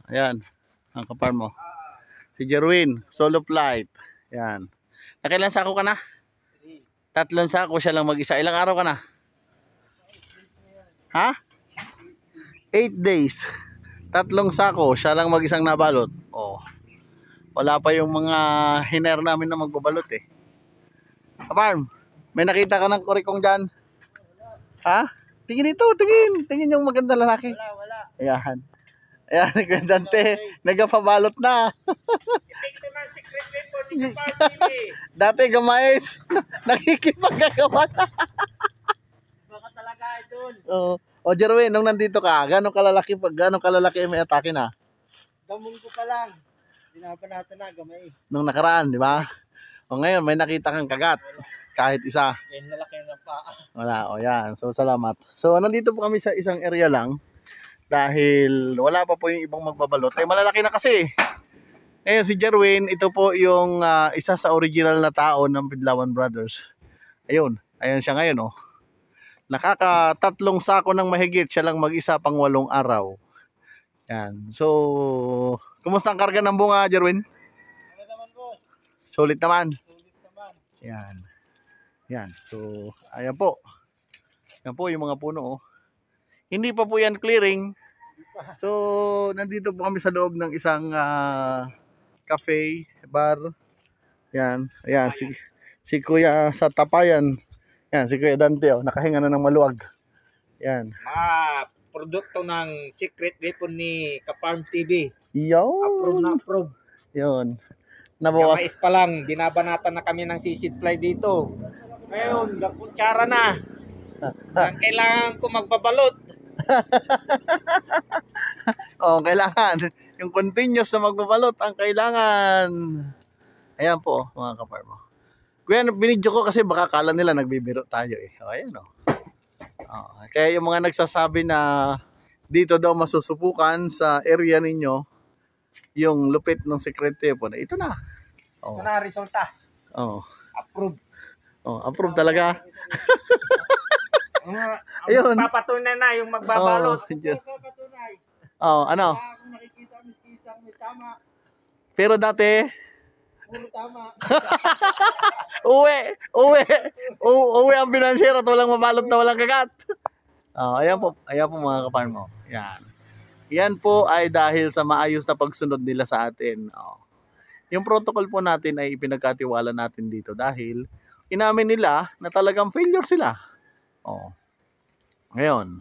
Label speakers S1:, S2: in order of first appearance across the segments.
S1: Ayan, ang kaparm mo. Si Jerwin, solo flight. Ayan. Nakailan sako ka na? 3 sako, siya lang mag-isa. Ilang araw ka na? Ha? 8 days. 3 sako, siya lang mag-isang nabalot. Oh. Wala pa yung mga hiner namin na magbabalot eh. Kaparm, may nakita ka ng kurikong dyan? Ha? Tingin ito, tingin. Tingin yung maganda lalaki.
S2: Wala.
S1: Ayan. Ayan, Dante, nagapabalot na.
S2: Epekto ng secret weapon ni Kapamili.
S1: Dati gamayos, nakikipagkagawa na.
S2: Baka talaga idol.
S1: O Jerwin, nung nandito ka, gano'ng kalalaki may atake na?
S2: Gamon ko pa lang. Dinabanatan na gamay.
S1: Nung nakaraan, di ba? O ngayon, may nakita kang kagat. Kahit isa.
S2: Yan lalaki ng paa.
S1: Wala, o yan. So, salamat. So, nandito po kami sa isang area lang. Dahil wala pa po yung ibang magbabalot. Eh, malalaki na kasi. Ngayon, si Jerwin, ito po yung isa sa original na tao ng Pidlawan Brothers. Ayun. Ayan siya ngayon, oh. Nakaka-3 sako ng mahigit. Siya lang mag-isa pang 8 araw. Yan. So, kumusta ang karga ng bunga, Jerwin?
S2: Ano naman, boss?
S1: Sulit naman.
S2: Sulit naman.
S1: Yan. Yan. So, ayan po. Yan po yung mga puno, oh. Hindi pa po yan clearing. So, nandito po kami sa loob ng isang cafe, bar. Yan. Ayan, si Kuya sa tapayan. Yan, si Kuya Dante, oh, nakahinga na ng maluwag. Yan.
S2: Mga produkto ng secret weapon ni Kaparm TV.
S1: Yun.
S2: Approve na approve.
S1: Yun. Nabawas.
S2: Gamais pa lang, binabanatan na kami ng sisid fly dito. Ngayon, gakutsara na. Ang kailangan ko magbabalot.
S1: Oh, kailangan. Yung continuous na magbabalot ang kailangan. Ayan po, mga kaparmo. Kuya, binidyo ko kasi baka kala nila nagbibiro tayo eh. O, ayan o. Oh, kaya yung mga nagsasabi na dito daw masusupukan sa area ninyo yung lupit ng secret weapon, ito na. Oh.
S2: Ito na resulta.
S1: Oh.
S2: Approve.
S1: Oh, approve talaga.
S2: Ayun. Papatunay na yung magbabalot.
S1: Papatunay. Oh, ano?
S2: Kung nakikita mo si isang may tama.
S1: Pero dati,
S2: Puro tama.
S1: uwi ang binansyero at walang mabalot na walang kagat. Oh, ayan po mga kaparmo. Yan. Yan po ay dahil sa maayos na pagsunod nila sa atin. Oh. Yung protocol po natin ay ipinagkatiwala natin dito dahil inamin nila na talagang failure sila. Oh. Ngayon,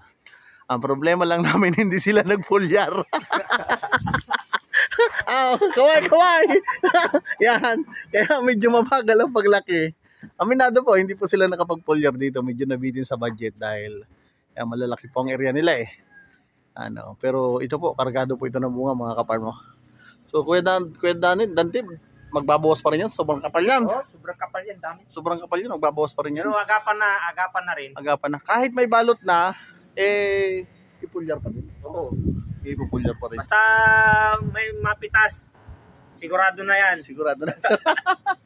S1: ang problema lang namin hindi sila nagpulyar. Kaway. Yan. Kaya medyo mabagal ang paglaki. Aminado po, hindi po sila nakapagpulyar dito. Medyo nabitin sa budget dahil malalaki po ang area nila eh. Pero ito po, kargado po ito ng bunga mga kaparmo. So Kuya Dante, magbabawas pa rin yan. Sobrang kapal yan.
S2: Oh, sobrang kapal yan, dami.
S1: Sobrang kapal yan, magbabawas pa rin yan.
S2: Pero agapan na rin.
S1: Agapan na. Kahit may balot na, ipulyar pa rin.
S2: Oo.
S1: Ipulyar pa rin.
S2: Basta may mapitas, sigurado na yan.
S1: Sigurado na.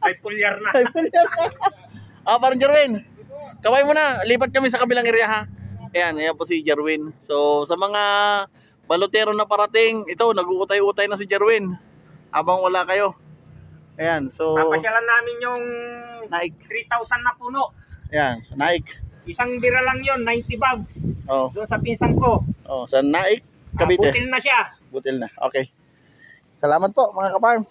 S2: May pulyar na.
S1: Parang Jerwin. Kaway mo na. Lipat kami sa kabilang area ha. Ayan po si Jerwin. So sa mga balotero na parating, ito nag-uutay-utay na si Jerwin. Habang wala kayo. Ayan, so
S2: papasyalan namin yung
S1: Naik.
S2: 3,000 na puno.
S1: Ayan, sa Naik.
S2: Isang bira lang yon, 90 bags.
S1: Oh.
S2: Doon sa pinsan ko.
S1: Oh, sa Naik, Cavite.
S2: Butil na siya.
S1: Butil na. Okay. Salamat po mga kaparm.